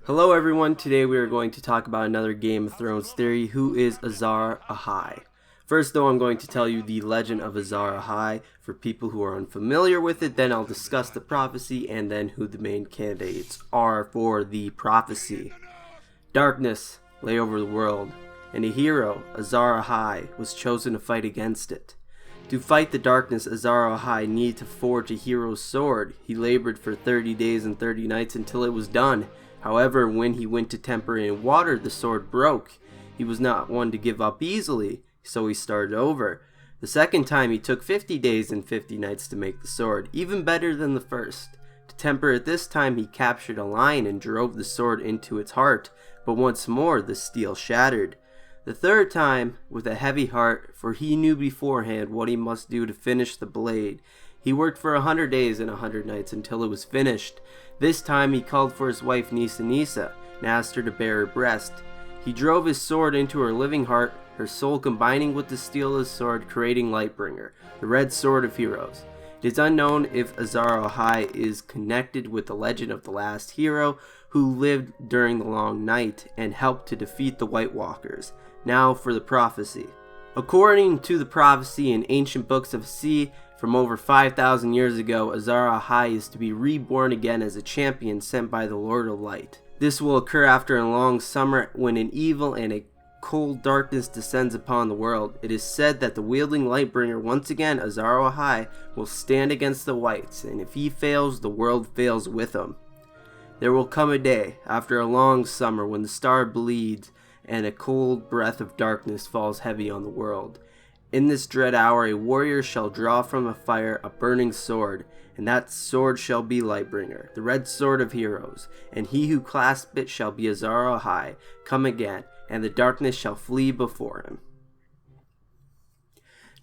Hello everyone, today we are going to talk about another Game of Thrones theory. Who is Azor Ahai? First though, I'm going to tell you the legend of Azor Ahai for people who are unfamiliar with it, then I'll discuss the prophecy, and then who the main candidates are for the prophecy. Darkness lay over the world, and a hero, Azor Ahai, was chosen to fight against it. To fight the darkness, Azor Ahai needed to forge a hero's sword. He labored for 30 days and 30 nights until it was done. However, when he went to temper it in water, the sword broke. He was not one to give up easily, so he started over. The second time, he took 50 days and 50 nights to make the sword, even better than the first. To temper it this time, he captured a lion and drove the sword into its heart, but once more the steel shattered. The third time, with a heavy heart, for he knew beforehand what he must do to finish the blade. He worked for 100 days and 100 nights until it was finished. This time he called for his wife Nisa and asked her to bare her breast. He drove his sword into her living heart, her soul combining with the steel of his sword, creating Lightbringer, the red sword of heroes. It is unknown if Azor Ahai is connected with the legend of the last hero who lived during the long night and helped to defeat the White Walkers. Now for the prophecy. According to the prophecy in ancient books of sea, from over 5,000 years ago, Azor Ahai is to be reborn again as a champion sent by the Lord of Light. This will occur after a long summer when an evil and a cold darkness descends upon the world. It is said that the wielding Lightbringer, once again Azor Ahai, will stand against the Whites, and if he fails, the world fails with him. There will come a day, after a long summer, when the star bleeds and a cold breath of darkness falls heavy on the world. In this dread hour, a warrior shall draw from a fire a burning sword, and that sword shall be Lightbringer, the red sword of heroes, and he who clasps it shall be Azor Ahai, come again, and the darkness shall flee before him.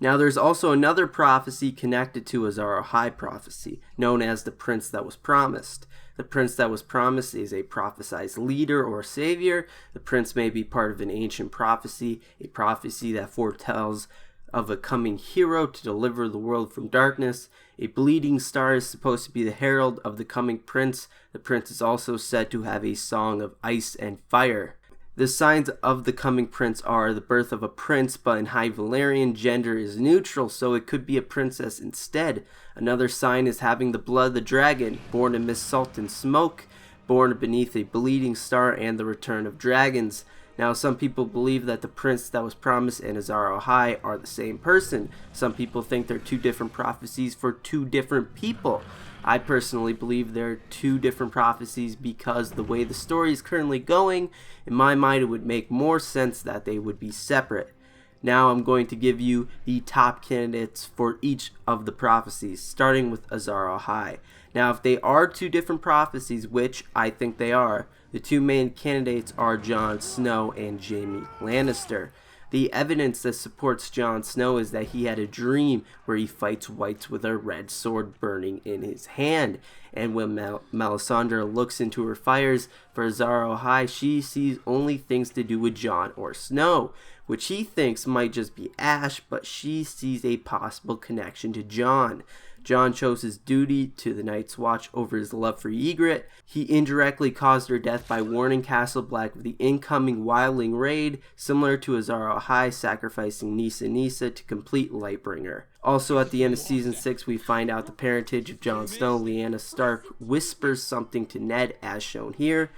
Now there's also another prophecy connected to Azor Ahai prophecy, known as the Prince that was promised. The Prince that was promised is a prophesied leader or savior. The prince may be part of an ancient prophecy, a prophecy that foretells of a coming hero to deliver the world from darkness. A bleeding star is supposed to be the herald of the coming prince. The prince is also said to have a song of ice and fire. The signs of the coming prince are the birth of a prince, but in High Valyrian, gender is neutral, so it could be a princess instead. Another sign is having the blood of the dragon, born amidst salt and smoke, born beneath a bleeding star, and the return of dragons. Now, some people believe that the prince that was promised and Azor Ahai are the same person. Some people think they're two different prophecies for two different people. I personally believe they're two different prophecies because the way the story is currently going, in my mind, it would make more sense that they would be separate. Now I'm going to give you the top candidates for each of the prophecies, starting with Azor Ahai. Now, if they are two different prophecies, which I think they are, the two main candidates are Jon Snow and Jaime Lannister. The evidence that supports Jon Snow is that he had a dream where he fights whites with a red sword burning in his hand. And when Melisandre looks into her fires for Azor Ahai, she sees only things to do with Jon or Snow, which he thinks might just be ash, but she sees a possible connection to Jon. Jon chose his duty to the Night's Watch over his love for Ygritte. He indirectly caused her death by warning Castle Black of the incoming wildling raid, similar to Azor Ahai sacrificing Nisa to complete Lightbringer. Also, at the end of Season 6, we find out the parentage of Jon Snow. Lyanna Stark whispers something to Ned, as shown here.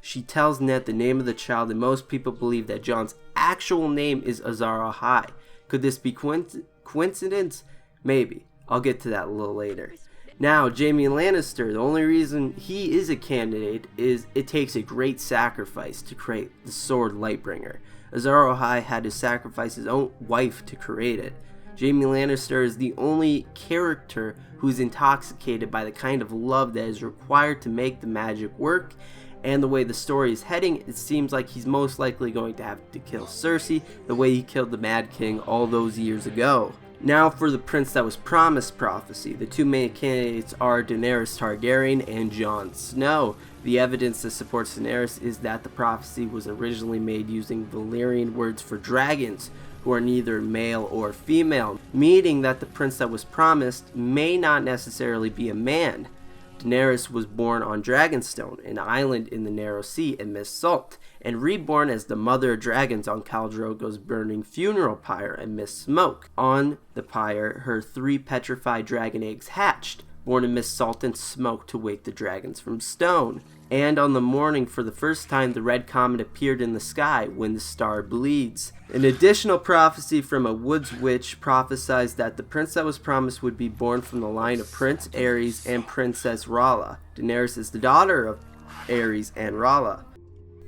She tells Ned the name of the child, and most people believe that Jon's actual name is Azor Ahai. Could this be coincidence? Maybe. I'll get to that a little later. Now, Jaime Lannister, the only reason he is a candidate is it takes a great sacrifice to create the sword Lightbringer. Azor Ahai had to sacrifice his own wife to create it. Jaime Lannister is the only character who's intoxicated by the kind of love that is required to make the magic work. And the way the story is heading, it seems like he's most likely going to have to kill Cersei the way he killed the Mad King all those years ago. Now for the Prince that was promised prophecy. The two main candidates are Daenerys Targaryen and Jon Snow. The evidence that supports Daenerys is that the prophecy was originally made using Valyrian words for dragons, who are neither male or female, meaning that the prince that was promised may not necessarily be a man. Daenerys was born on Dragonstone, an island in the Narrow Sea amidst salt, and reborn as the mother of dragons on Khal Drogo's burning funeral pyre amidst smoke. On the pyre, her 3 petrified dragon eggs hatched, born amidst salt and smoke to wake the dragons from stone. And on the morning for the first time the red comet appeared in the sky when the star bleeds. An additional prophecy from a woods witch prophesies that the prince that was promised would be born from the line of Prince Aerys and Princess Rhaella. Daenerys is the daughter of Aerys and Rhaella.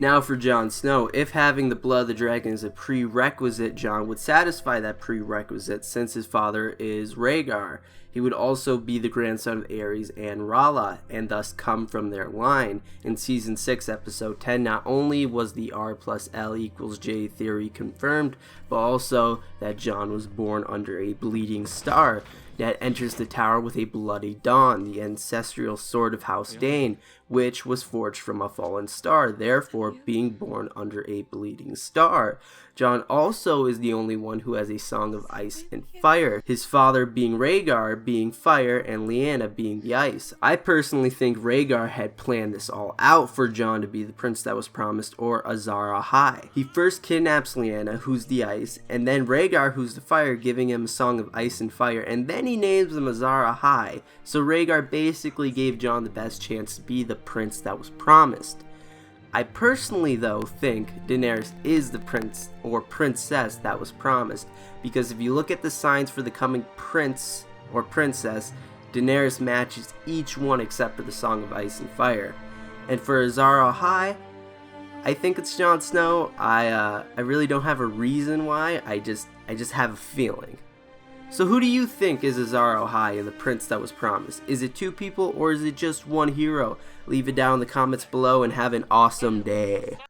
Now for Jon Snow, if having the blood of the dragon is a prerequisite, Jon would satisfy that prerequisite since his father is Rhaegar. He would also be the grandson of Aerys and Rhaella, and thus come from their line. In Season 6, Episode 10, not only was the R plus L equals J theory confirmed, but also that Jon was born under a bleeding star that enters the tower with a bloody dawn, the ancestral sword of House Dane, which was forged from a fallen star, therefore being born under a bleeding star. Jon also is the only one who has a song of ice and fire, his father being Rhaegar being fire and Lyanna being the ice. I personally think Rhaegar had planned this all out for Jon to be the prince that was promised, or Azor Ahai. He first kidnaps Lyanna, who's the ice, and then Rhaegar, who's the fire, giving him a song of ice and fire, and then he names him Azor Ahai. So Rhaegar basically gave Jon the best chance to be the prince that was promised. I personally, though, think Daenerys is the prince or princess that was promised, because if you look at the signs for the coming prince or princess, Daenerys matches each one except for the Song of Ice and Fire. And for Azor Ahai, I think it's Jon Snow. I really don't have a reason why. I just have a feeling. So who do you think is Azor Ahai and the prince that was promised? Is it 2 people or is it just one hero? Leave it down in the comments below and have an awesome day.